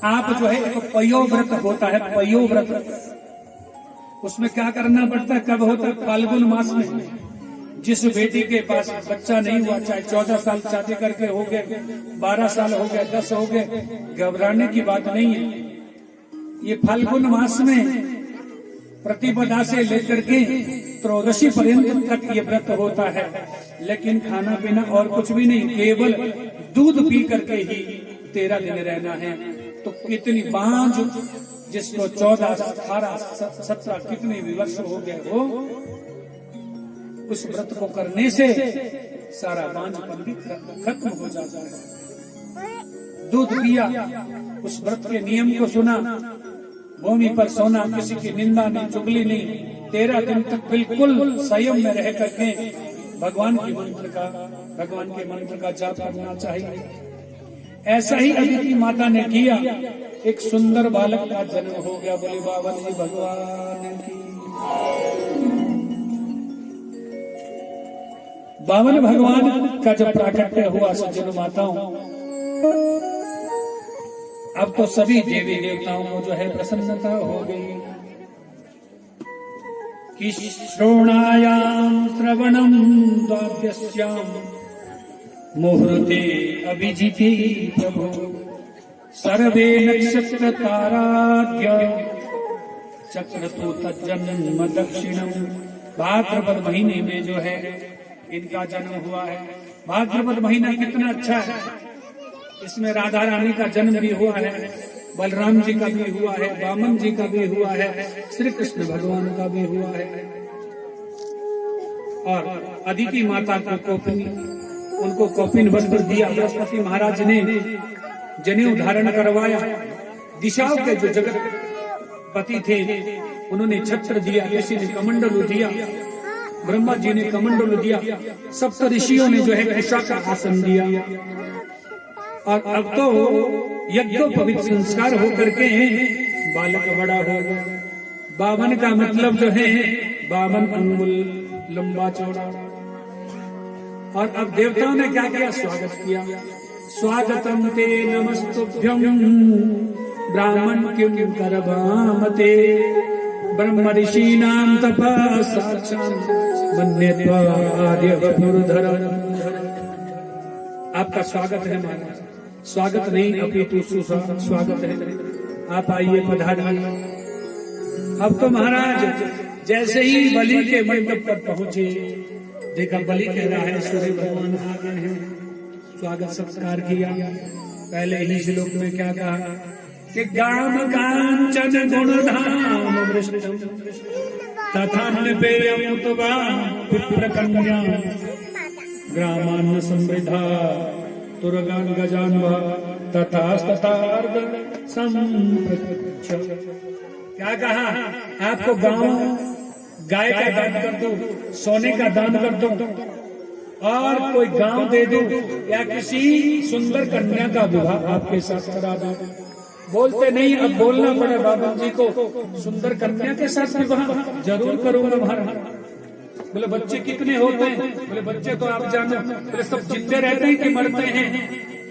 आप जो है एक पयो व्रत होता है, पयो व्रत, उसमें क्या करना पड़ता है, कब होता है, फाल्गुन मास में। जिस बेटी के पास बच्चा नहीं हुआ, चाहे 14 साल शादी करके हो गए, 12 साल हो गए, 10 हो गए, घबराने की बात नहीं है। ये फाल्गुन मास में प्रतिपदा से लेकर के त्रयोदशी पर्यंत तक ये व्रत होता है, लेकिन खाना पीना और कुछ भी नहीं, केवल दूध पी करके ही 13 दिन रहना है। तो कितनी बांझ, जिसको 14, 18, 17 कितने भी वर्ष हो गए हो, उस व्रत को करने से सारा बांझपन भी खत्म हो जाता है। दूध पिया, उस व्रत के नियम को सुना, भूमि पर सोना, किसी की निंदा नहीं, चुगली नहीं, 13 दिन तक बिल्कुल संयम में रह करके भगवान के मंत्र का जाप करना चाहिए। ऐसा ही अदिति माता ने किया, एक सुंदर बालक का जन्म हो गया। बोले बावन जी भगवान की। बावन भगवान का जब प्राकट्य हुआ सज्जन माताओं, अब तो सभी देवी देवताओं को जो है प्रसन्नता हो गई कि श्रोणायाम श्रवणम द्वादश्याम मुहूर्ते अभिजिते प्रभु सर्वे नक्षत्र ताराद्य चक्रतो तज्जन्म दक्षिणम। भाद्रपद महीने में जो है इनका जन्म हुआ है। भाद्रपद महीना कितना अच्छा है, इसमें राधा रानी का जन्म भी हुआ है, बलराम जी का भी हुआ है, वामन जी का भी हुआ है, श्री कृष्ण भगवान का भी हुआ है। और अदिति माता को उनको कौपिन वस्त्र दिया, बृहस्पति महाराज ने जनेऊ धारण करवाया। दिशाओं के जो जगत पति थे उन्होंने छत्र दिया, किसी ने कमंडलू दिया, ब्रह्मा जी ने कमंडलू दिया, सप्त ऋषियों ने जो है कुशा का आसन दिया। और अब तो यज्ञोपवीत संस्कार होकर के बालक बड़ा हो गया। 52 का मतलब जो है 52 अंगुल लंबा चौड़ा। और अब देवताओं ने क्या किया, स्वागत किया। स्वागतम ते नमस्तुभ्यं ब्राह्मण किम करभामते ब्रह्म ऋषीणाम तपः साक्षात् वन्यत्वा आद्य वपुर्धरः। आपका स्वागत है महाराज, स्वागत नहीं अपितु स्वागत है। आप आइए, पधारिए। अब तो महाराज जैसे ही बलि के मंडप पर पहुंचे, देखा बलि कह रहा है सूर्य भगवान आ गए हैं, स्वागत सत्कार किया। पहले ही श्लोक में क्या कहा कि गाम कांचन गुणधाम वृष्टम तथान्यपेयं उतवा विप्रकन्या ग्रामान्न समृद्धा तुरगान गजान्वा तथास्तथार्ध संप्रच्छ। क्या कहा, आपको गाय का दान कर दो, सोने का दान कर दो, और कोई गांव दे दो, या किसी सुंदर कन्या का विवाह आपके साथ करा दो। बोलते नहीं, अब बोलना पड़े बाबा जी को, सुंदर कन्या के साथ विवाह जरूर करूंगा महाराज। बोले बच्चे कितने होते हैं? बोले बच्चे तो आप जानो। बोले सब जिंदे रहते हैं कि मरते हैं?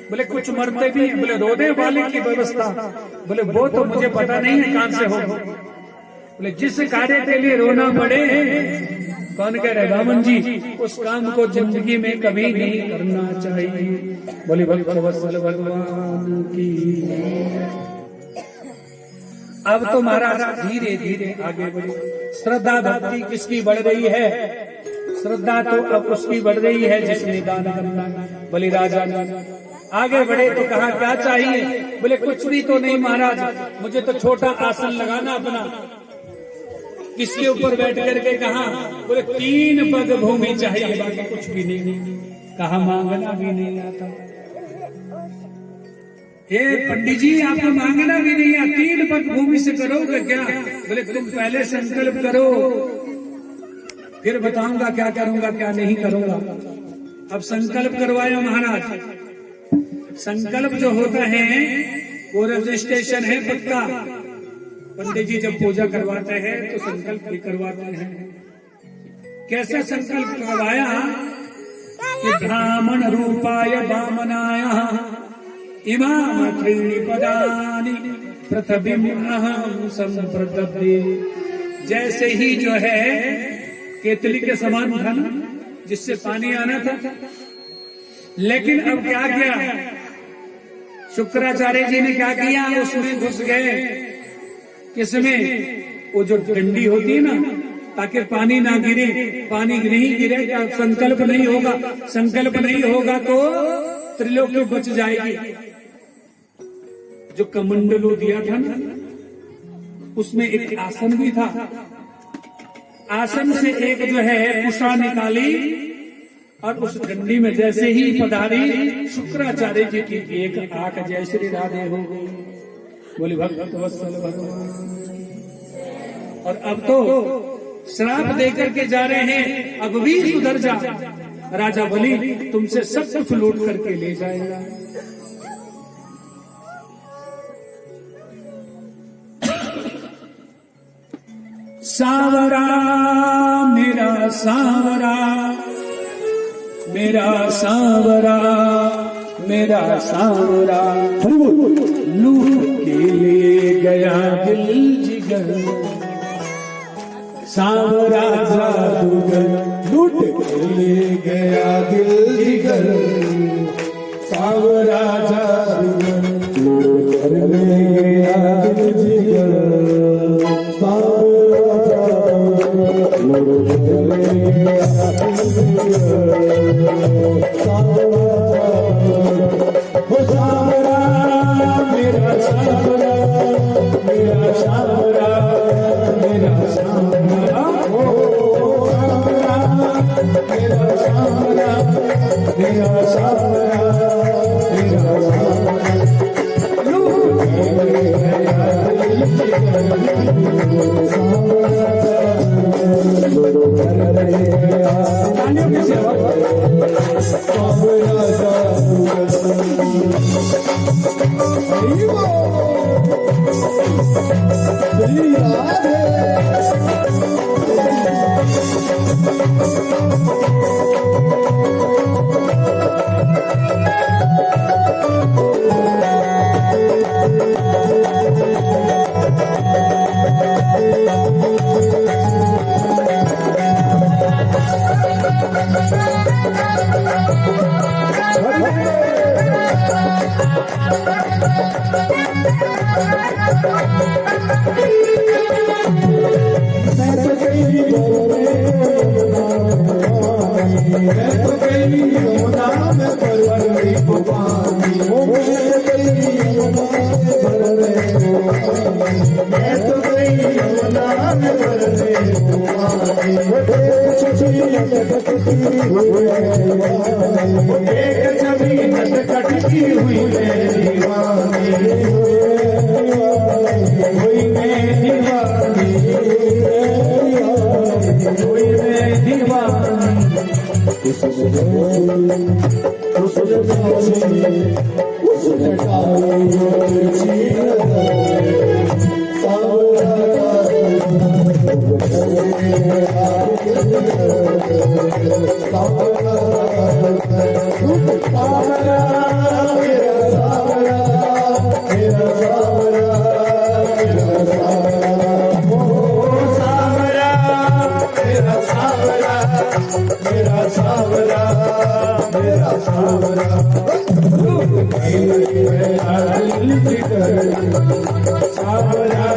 बोले कुछ मरते भी हैं। बोले रोने वाले की व्यवस्था, बोले वो तो मुझे पता नहीं है कहां से हो। बोले जिस कार्य के लिए रोना पड़े, कौन कह रहे बामन जी, उस काम को जिंदगी में कभी नहीं करना चाहिए। बोले भक्तवत्सल भगवान की। अब तो महाराज धीरे धीरे आगे बढ़े। श्रद्धा भक्ति किसकी बढ़ रही है? श्रद्धा तो अब उसकी बढ़ रही है जिसने दान करना। बलि राजा ने आगे बढ़े तो कहा क्या चाहिए? बोले कुछ भी तो नहीं महाराज, मुझे तो छोटा आसन लगाना अपना। किसके ऊपर बैठ करके कहा? बोले 3 पग भूमि चाहिए, बाकी कुछ भी नहीं। कहा मांगना भी नहीं आता। हे पंडित जी, आपको मांगना भी नहीं आता, 3 पग भूमि से करोगे क्या? बोले तुम पहले संकल्प करो, फिर बताऊंगा क्या करूंगा क्या नहीं करूंगा। अब संकल्प करवाया महाराज। संकल्प जो होता है वो रजिस्ट्रेशन है पक्का। पंडित जी जब पूजा करवाते हैं तो संकल्प भी करवाते हैं। कैसा संकल्प करवाया कि ब्राह्मण रूपाय वामनाय इमामखिल्नि पदानि पृथ्वीम् अहं संप्रदद्ये। जैसे ही जो है केतली के समान था ना, जिससे पानी आना था, लेकिन अब क्या किया शुक्राचार्य जी ने, क्या किया, उसमें घुस गए। किसमें? वो जो डंडी होती है ना, ताकि पानी ना गिरे। पानी नहीं गिरेगा, संकल्प नहीं होगा, संकल्प नहीं होगा तो त्रिलोकी बच जाएगी। जो कमंडलू दिया था ना, उसमें एक आसन भी था। आसन से एक जो है कुशा निकाली और उस डंडी में जैसे ही पधारी शुक्राचार्य जी की एक आंख जय श्री राधे हो गई। बोले भक्त वत्सल भगवान। और अब तो श्राप देकर के जा रहे हैं, अब भी सुधर जा, राजा बलि तुमसे सब कुछ लूट करके ले जाएगा। सावरा मेरा सावरा, मेरा सावरा, मेरा सावरा, लूट के ले गया दिल जिगर। सावरा जादूगर लूट के ले गया दिल जिगर। सावरा जादूगर लूट कर ले गया दिल जिगर। सावरा जादूगर लूट कर ले गया दिल जिगर। सावरा सावरा मेरा सावरा, मेरा सावरा, मेरा सावरा, ओ सावरा मेरा सावरा, मेरा सावरा, मेरा सावरा, लूट गया दिल जिगर। तालियों की सेवा। सावरा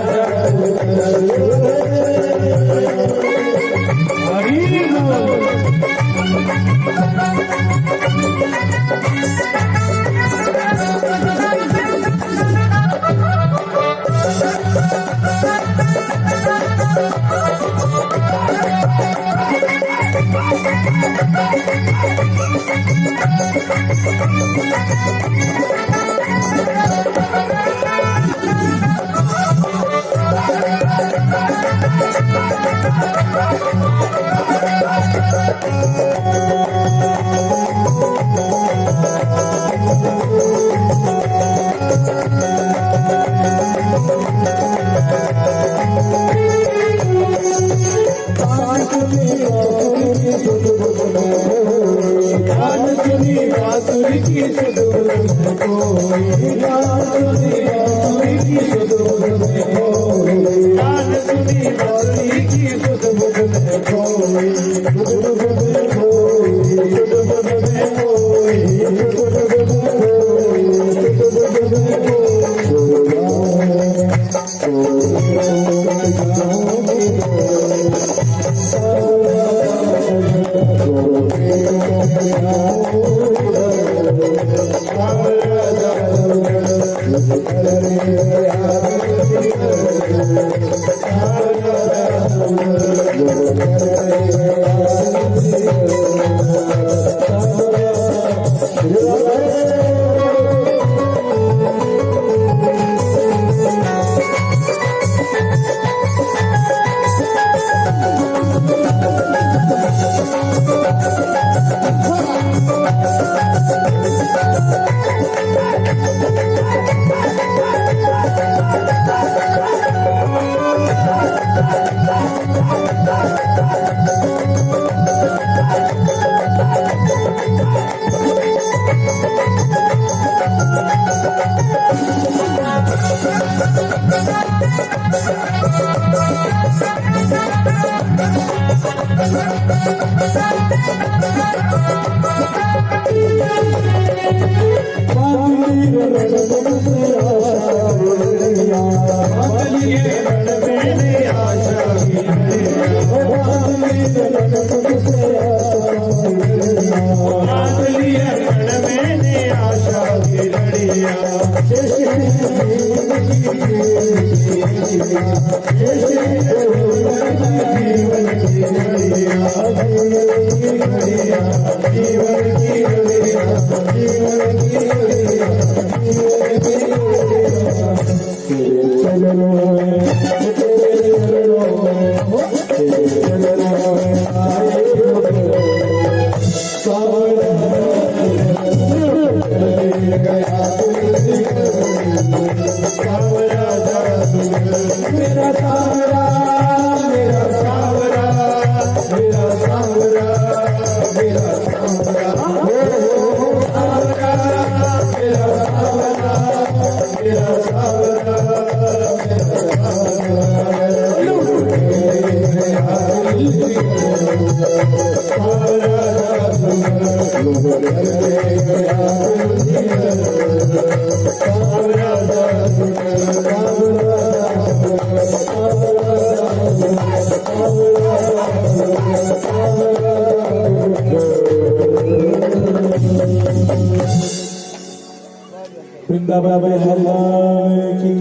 वृंदावन भगवान की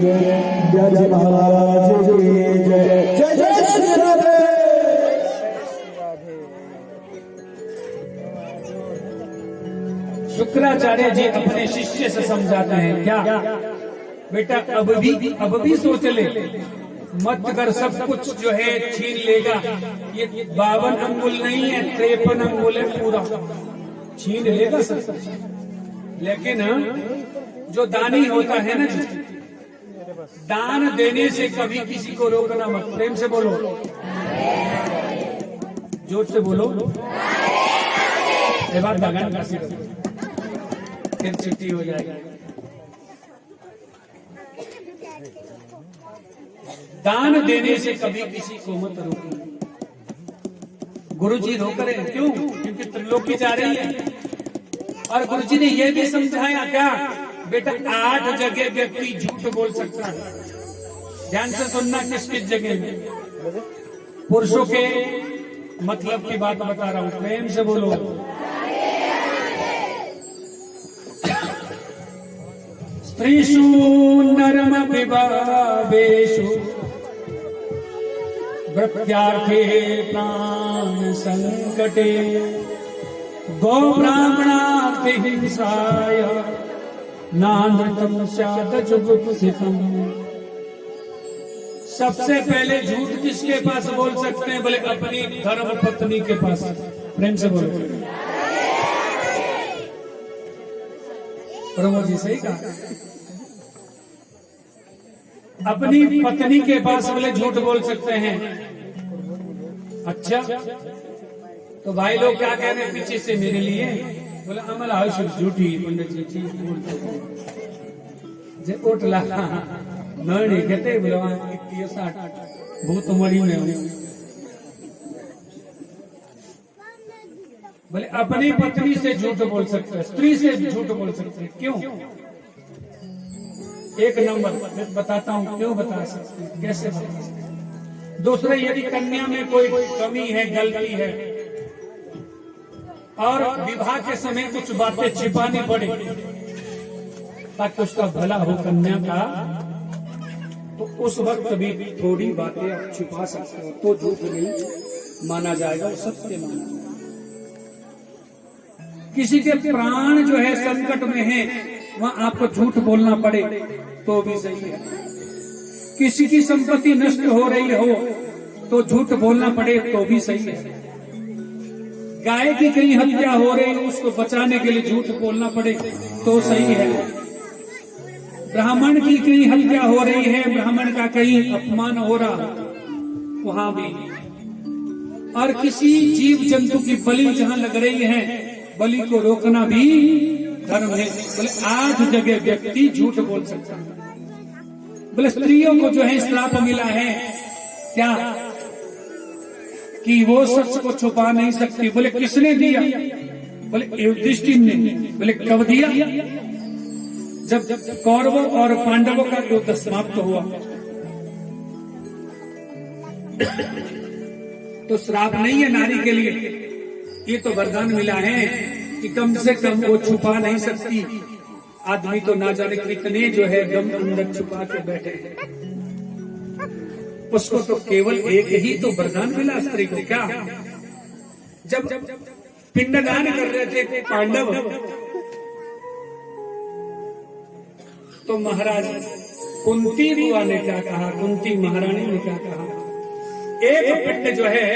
जय, जय महाराज की जय, जय जय श्री राधे। शुक्राचार्य जी अपने शिष्य से समझाते हैं, क्या बेटा अब भी सोच ले, मत कर सब कुछ जो है छीन लेगा। ये 52 अंगुल नहीं है, 53 अंगुल है पूरा, छीन लेगा सब कुछ। लेकिन जो दानी होता है ना जी, दान देने से कभी किसी को रोकना मत। प्रेम से बोलो, जोर से बोलो। ये बात भगवान का सिर फिर छुट्टी हो जाएगी। दान देने से कभी किसी को मत रोको। गुरु जी रोक रहे हैं, क्यों? क्योंकि त्रिलोकी जा रही है। और गुरु जी ने यह भी समझाया, क्या बेटा 8 जगह व्यक्ति झूठ बोल सकता है। ध्यान से सुनना, किस किस जगह में। पुरुषों के मतलब की बात बता रहा हूं, प्रेम से बोलो। स्त्रीषु नरम विभावेषु वृत्यार्थे प्राण संकटे गो ब्राह्मणार्थे हिंसाय नानृतम स्यात् जुगुप्सितम्। सबसे पहले झूठ किसके पास बोल सकते हैं? बोले अपनी धर्म पत्नी के पास। प्रेम से बोलो। प्रमोद जी सही कहा, अपनी पत्नी के पास बोले झूठ बोल सकते हैं। अच्छा, तो भाई लोग क्या कह रहे हैं पीछे से मेरे लिए? बोले अमल आयुष झूठी पंडित जी चीज बोलते जे ओटला नळणी घेते बोले इतनी 60 भूत मरी में बोले अपनी पत्नी से झूठ बोल सकते हैं, स्त्री से झूठ बोल सकते हैं, क्यों? एक नंबर बताता हूं क्यों बता सकते हैं, कैसे बता सकते हैं। दूसरे, यदि कन्या में कोई कमी है, गलती है और विवाह के समय कुछ बातें छिपानी पड़े ताकि उसका भला हो कन्या का, तो उस वक्त भी थोड़ी बातें आप छिपा सकते हो तो झूठ नहीं माना जाएगा, वो सत्य माना जाएगा। किसी के प्राण जो है संकट में है, वहां आपको झूठ बोलना पड़े तो भी सही है। किसी की संपत्ति नष्ट हो रही हो तो झूठ बोलना पड़े तो भी सही है। गाय की कहीं हत्या हो रही हो, उसको बचाने के लिए झूठ बोलना पड़े तो सही है। ब्राह्मण की कहीं हत्या हो रही है, ब्राह्मण का कहीं अपमान हो रहा, वहां भी। और किसी जीव जंतु की बलि जहां लग रही है, बलि को रोकना भी धर्म है। बोले 8 जगह व्यक्ति झूठ बोल सकता है। बोले स्त्रियों को जो है श्राप मिला है क्या, कि वो सच को छुपा नहीं सकती। बोले किसने दिया? बोले युधिष्ठिर ने। बोले कब दिया? जब कौरवों और पांडवों का युद्ध समाप्त हुआ। तो श्राप नहीं है नारी के लिए, ये तो वरदान मिला है कि कम से कम वो छुपा नहीं सकती। आदमी तो ना जाने कितने जो है गम अंदर छुपा के बैठे हैं, उसको तो केवल एक ही तो वरदान मिला स्त्री को। क्या? जब पिंडदान कर रहे थे पांडव, तो महाराज कुंती बुआ ने क्या कहा, कुंती महारानी ने क्या कहा, एक पिंड जो है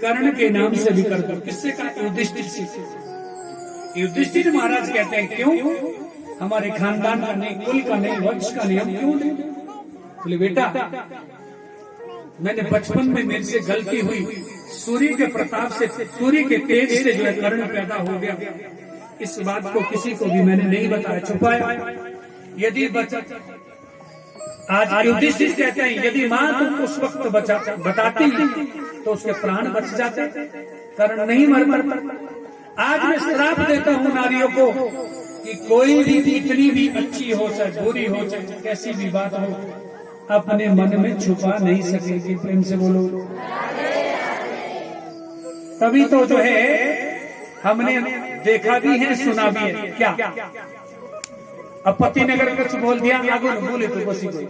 कर्ण के नाम से भी कर दो। किससे कहा? युधिष्ठिर से। युधिष्ठिर महाराज कहते हैं क्यों? हमारे खानदान का नहीं, कुल का नहीं, वंश का नहीं, हम क्यों दें? बोले बेटा, मैंने बचपन में मेरे से गलती हुई, सूर्य के प्रताप से, सूर्य के तेज से जो है कर्ण पैदा हो गया। इस बात को किसी को भी मैंने नहीं बताया, छुपाया। यदि आज युधिष्ठिर कहते हैं यदि माँ तुम उस वक्त बताती तो उसके प्राण बच जाते, कर्ण नहीं मर पाता। आज मैं श्राप देता हूँ नारियों को कि कोई भी इतनी भी अच्छी हो, चाहे बुरी हो, चाहे कैसी भी बात हो, अपने मन में छुपा नहीं सकेगी। प्रेम से बोलो। तभी तो जो है हमने देखा भी है, सुना भी है। क्या? अब पति ने अगर कुछ बोल दिया, आगे न बोले तो बसी कोई,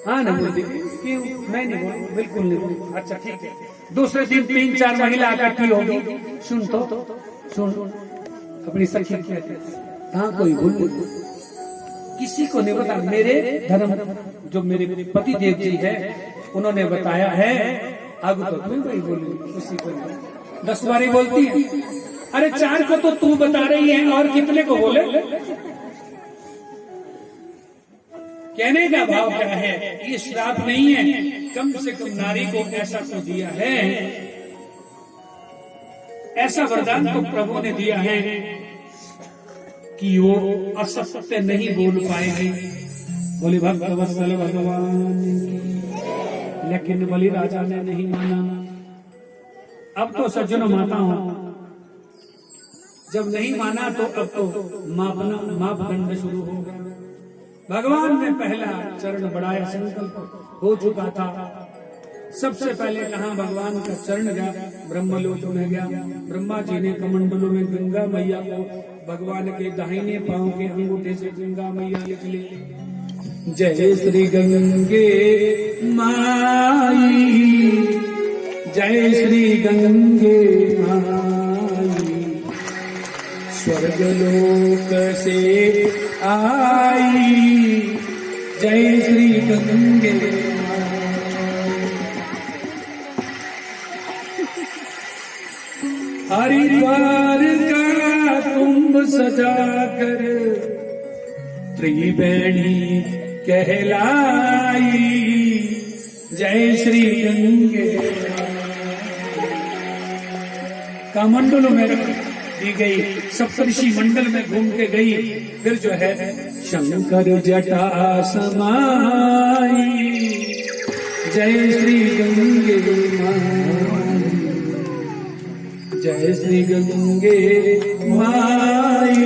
हाँ ना बोल दी, क्यों? मैं नहीं बोलूं, बिल्कुल नहीं बोलूं। अच्छा ठीक है। दूसरे दिन 3-4 महिला इकट्ठी होगी, सुन तो सुन, अपनी सखी कहते हाँ कोई बोल, किसी को नहीं बता। मेरे धर्म जो मेरे पति देव जी है उन्होंने बताया है, अब तो तू कोई बोली, किसी को नहीं। 10 बारी बोलती है, अरे 4 को तो तू बता रही है और कितने को बोले? कहने का भाव क्या है? ये श्राप नहीं है, कम से कम नारी को ऐसा तो दिया है, ऐसा वरदान तो प्रभु ने दिया है कि वो असत्य नहीं बोल पाएगी। बोले भक्त वत्सल भगवान, लेकिन बलि राजा ने नहीं माना। अब तो सज्जनों माता हूं, जब नहीं माना तो अब तो मापदंड शुरू हो गया। भगवान ने पहला चरण बढ़ाया, संकल्प हो चुका था। सबसे पहले कहा भगवान का चरण गया, ब्रह्मलोक में गया। ब्रह्मा जी ने कमंडलों में गंगा मैया को भगवान के दाहिने पांव के अंगूठे से गंगा मैया लिख ली। जय श्री गंगे माई, जय श्री गंगे माई, स्वर्गलोक से आई, जय श्री गंगे हरिद्वार का कुंभ सजाकर त्रिवेणी कहलाई, जय श्री गंगे। कमंडलों में दी गई, सप्तऋषि मंडल में घूम के गई। फिर जो है शंकर जटा समाई, जय श्री गंगे माई, जय श्री गंगे माई,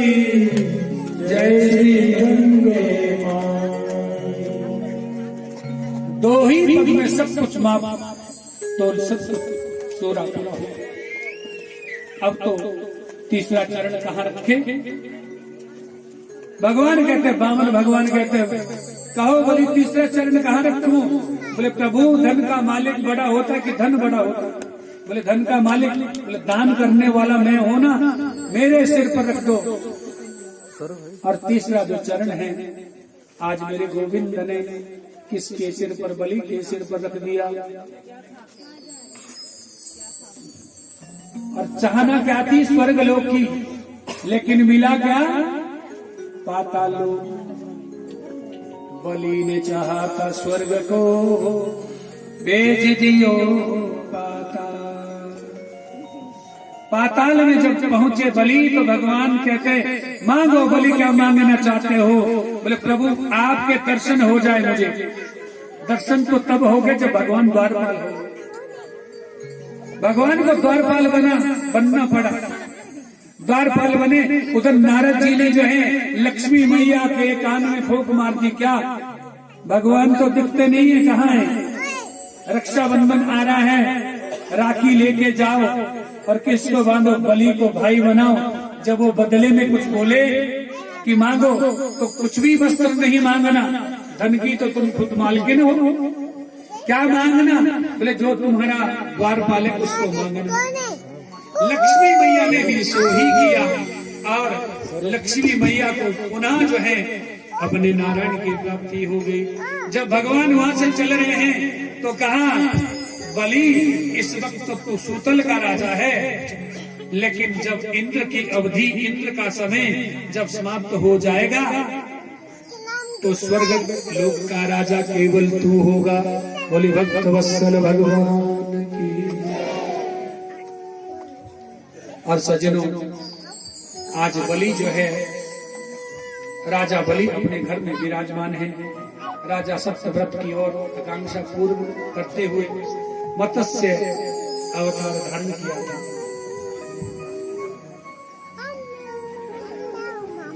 जय श्री गंगे माई। दो ही पग में सब कुछ माप तो सब सोरा पूरा हो। अब तो तीसरा चरण कहाँ रखे? भगवान कहते, बामन भगवान कहते, कहो बोली तीसरा चरण कहाँ रखूं? बोले प्रभु धन का मालिक बड़ा होता कि धन बड़ा होता? बोले धन का मालिक, बोले दान करने वाला मैं हूं ना, मेरे सिर पर रख दो। और तीसरा जो चरण है, आज मेरे गोविंद ने किसके सिर पर? बलि के सिर पर रख दिया। और चाहना क्या थी? स्वर्ग लोक की, लेकिन मिला क्या? पाताल लोक। बलि ने चाहा था स्वर्ग को, बेच दियो पाताल। पाताल में जब पहुंचे बलि तो भगवान कहते, मांगो बलि, क्या मांगना चाहते हो? बोले प्रभु आपके दर्शन हो जाए मुझे। दर्शन तो तब हो गए जब भगवान द्वारपाल हो। भगवान को द्वारपाल बनना पड़ा। द्वारपाल बने। उधर नारद जी ने जो है लक्ष्मी मैया के कान में फूंक मार दी। क्या भगवान तो दिखते नहीं है, कहाँ है? रक्षाबंधन आ रहा है, राखी लेके जाओ और किसको बांधो? बलि को भाई बनाओ। जब वो बदले में कुछ बोले कि मांगो, तो कुछ भी वस्त्र नहीं मांगना, धन की तो तुम खुद मालकिन हो। क्या मांगना? बोले जो तुम्हारा द्वारपाल है उसको मांगना। लक्ष्मी मैया ने भी सो ही किया और लक्ष्मी मैया को पुनः जो है अपने नारायण की प्राप्ति हो गई। जब भगवान वहां से चल रहे हैं तो कहा, बलि इस वक्त तो सूतल का राजा है, लेकिन जब इंद्र की अवधि, इंद्र का समय जब समाप्त हो जाएगा तो स्वर्ग लोक का राजा केवल तू होगा। बोली भक्त वत्सल भगवान की। और सज्जनों, आज बलि जो है, राजा बलि अपने घर में विराजमान है। राजा सत्यव्रत की ओर आकांक्षा पूर्ण करते हुए मत्स्य अवतार धारण किया था।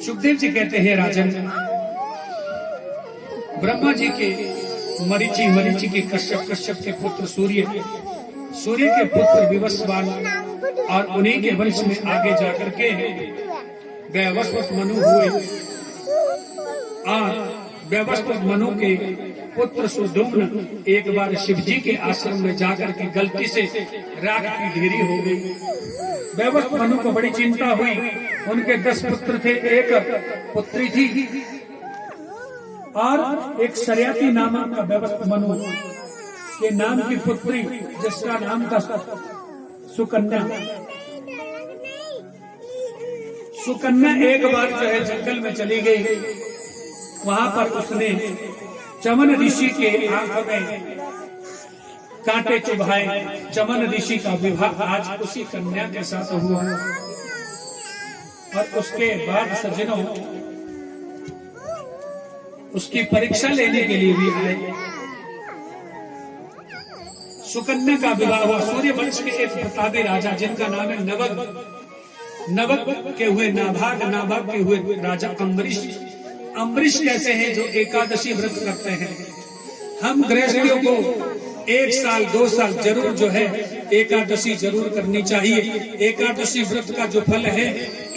सुखदेव जी कहते हैं, राजन ब्रह्मा जी के मरीचि के कश्यप के पुत्र सूर्य के पुत्र विवस्वान और उन्हीं के वंश में आगे जाकर के वैवस्वत मनु हुए। और वैवस्वत मनु के पुत्र सुधुम्न एक बार शिव जी के आश्रम में जाकर के गलती से राख की ढेरी हो गई। वैवस्वत मनु को बड़ी चिंता हुई। उनके 10 पुत्र थे, एक पुत्री थी और एक शर्याती नामक का वैवस्वत मनु के नाम की पुत्री, जिसका नाम था सुकन्या। सुकन्या एक बार जो है जंगल में चली गई। वहां पर उसने चमन ऋषि के आंख में कांटे चुभाए। चमन ऋषि का विवाह आज उसी कन्या के साथ हुआ। और उसके बाद सज्जनों उसकी परीक्षा लेने के लिए भी आए। सुकन्या का विवाह हुआ। सूर्य वंश के एक प्रतापी राजा जिनका नाम है नवग। नवग के हुए नाभाग, नाभाग के हुए राजा अम्बरीश। अम्बरीश कैसे हैं? जो एकादशी व्रत करते हैं। हम गृहस्थियों को 1 साल 2 साल जरूर जो है एकादशी जरूर करनी चाहिए। एकादशी व्रत का जो फल है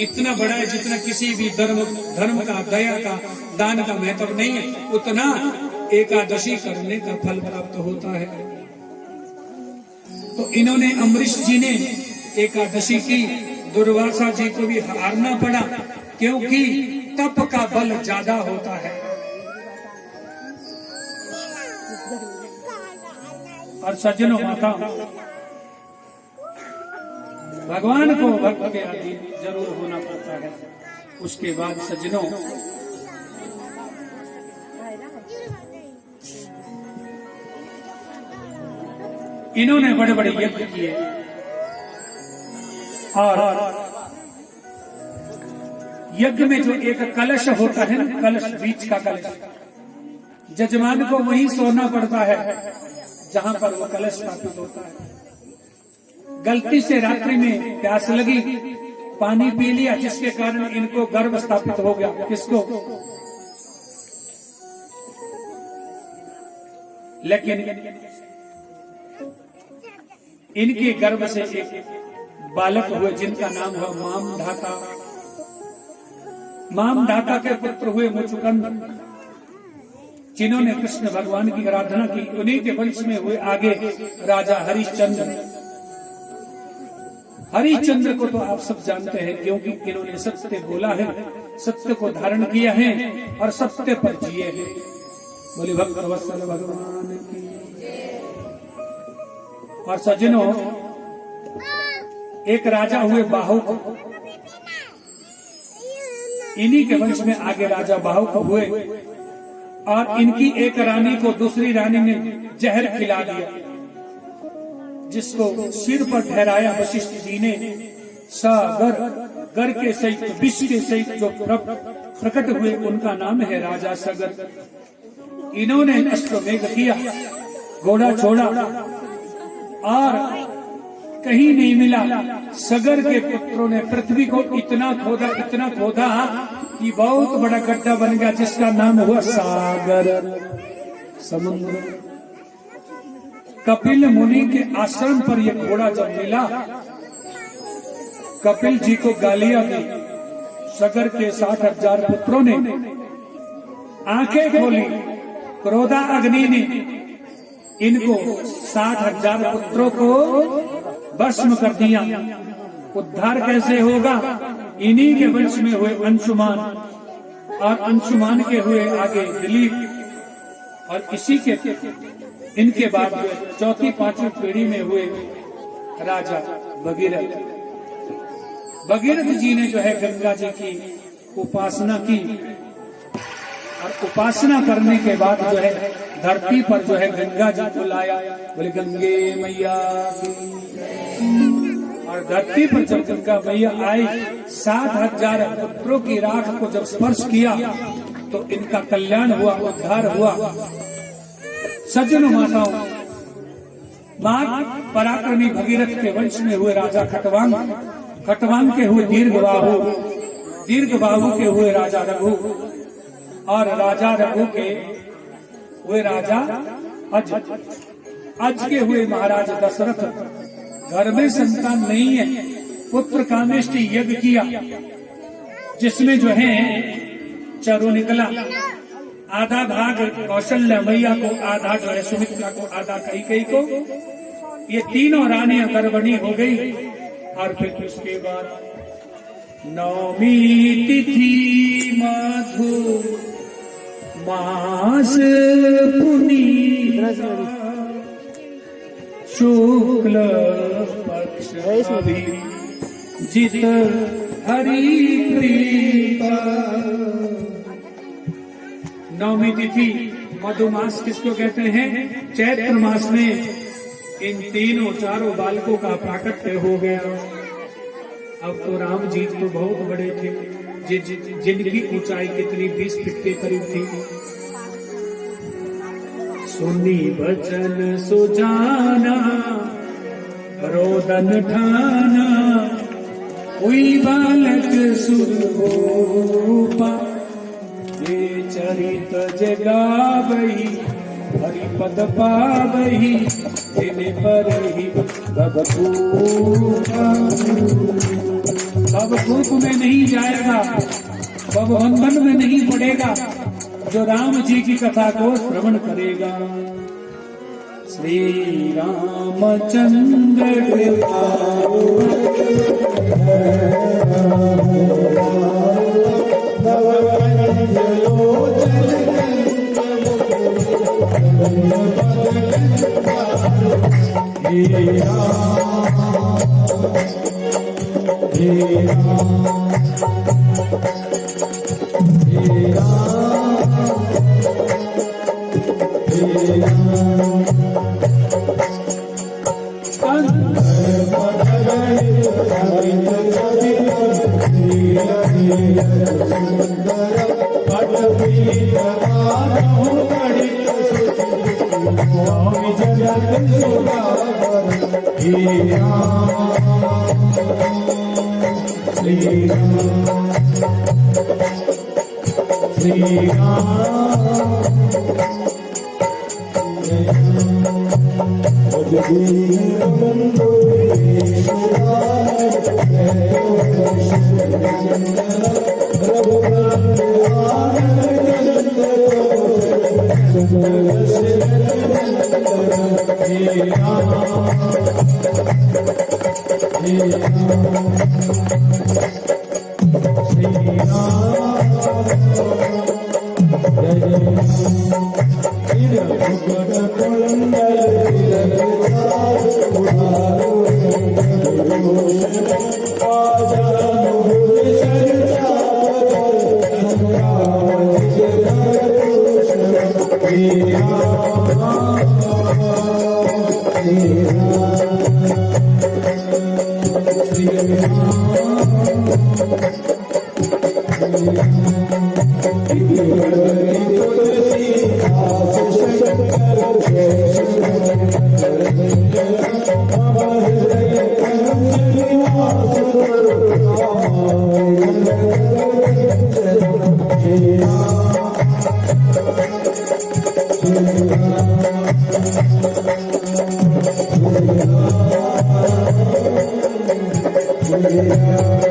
इतना बड़ा है जितना किसी भी धर्म का, दया का, दान का महत्व नहीं है, उतना एकादशी करने का फल प्राप्त होता है। तो इन्होंने, अम्बरीश जी ने एकादशी की। दुर्वासा जी को भी हारना पड़ा क्योंकि तप का बल ज्यादा होता है। और सज्जनों, माता भगवान को भक्त के अधीन जरूर होना पड़ता है। उसके बाद सज्जनों, इन्होंने बड़े बड़े यज्ञ किए और यज्ञ में जो एक कलश होता है, कलश, बीच का कलश, जजमान को वहीं सोना पड़ता है जहां पर वो कलश स्थापित होता है। गलती से रात्रि में प्यास लगी, पानी पी लिया, जिसके कारण इनको गर्भ स्थापित हो गया। किसको? लेकिन इनके गर्भ से एक बालक हुए जिनका नाम हुआ मामधाता। मामधाता के पुत्र हुए मुचुकुंद, जिन्होंने कृष्ण भगवान की आराधना की। उन्हीं के वंश में हुए आगे राजा हरिश्चंद्र। हरिश्चंद्र को तो आप सब जानते हैं, क्योंकि इन्होंने सत्य बोला है, सत्य को धारण किया है और सत्य पर जिए हैं। बोले भक्तवत्सल भगवान की। और सज्जनों, एक राजा हुए बाहुक, इन्हीं के वंश में आगे राजा बाहुक हुए। और इनकी एक रानी को दूसरी रानी ने जहर खिला दिया, जिसको सिर पर ठहराया वशिष्ठ जी ने। सागर गर के सहित, विष के सहित जो प्रकट हुए, उनका नाम है राजा सगर। इन्होंने अश्वमेघ किया, घोड़ा छोड़ा और कहीं नहीं मिला। सगर के पुत्रों ने पृथ्वी को इतना खोदा कि बहुत बड़ा गड्ढा बन गया, जिसका नाम हुआ सागर, समुद्र। कपिल मुनि के आश्रम पर यह घोड़ा जब मिला, कपिल जी को गालियां दी। सगर के 60,000 पुत्रों ने आंखें खोली, क्रोधा अग्नि ने इनको 60,000 पुत्रों को भस्म कर दिया। उद्धार कैसे होगा? इन्हीं के वंश में हुए अंशुमान, और अंशुमान के हुए आगे दिलीप, और इसी के इनके बाद हुए चौथी पांचवी पीढ़ी में हुए राजा भगीरथ। भगीरथ जी ने जो है गंगा जी की उपासना की, और उपासना करने के बाद जो है धरती पर जो है गंगा जी को लाया। बोले गंगे मैया की। और धरती पर जब गंगा मैया आई, 60,000 पुत्रों की राख को जब स्पर्श किया तो इनका कल्याण हुआ, उद्धार हुआ। सज्जनों माताओं, मां पराक्रमी भगीरथ के वंश में हुए राजा खटवांग, खटवांग के हुए दीर्घबाहु, दीर्घबाहु के हुए राजा रघु, और राजा रघु के हुए राजा अज, अज के हुए महाराज दशरथ। घर में संतान नहीं है, पुत्र कामेष्टि यज्ञ किया, जिसमें जो है चरु निकला। आधा भाग कौशल्य मैया को, आधा जो है सुमित्रा को, आधा कैकेयी को। ये तीनों रानियां गर्भणी हो गई। और फिर उसके बाद नौमी तिथि मधु मास पुनीता, शुक्ल पक्ष जित हरि प्रीता। नौमी तिथि मधुमास किसको कहते हैं? चैत्र मास में इन तीनों चारों बालकों का प्राकट्य हो गया। अब तो राम जी तो बहुत बड़े थे, जिनकी ऊंचाई कितनी 20 फीट के करीब थी। सुनी बचन सुजाना, रोदन ठाना, हुई बालक सुरूपा। ये चरित जगावही, हरिपद पावही, जिने पर ही अब भूख में नहीं जाएगा, अब बंधन में नहीं पड़ेगा, जो राम जी की कथा को श्रवण करेगा। श्री रामचंद्र Yeah.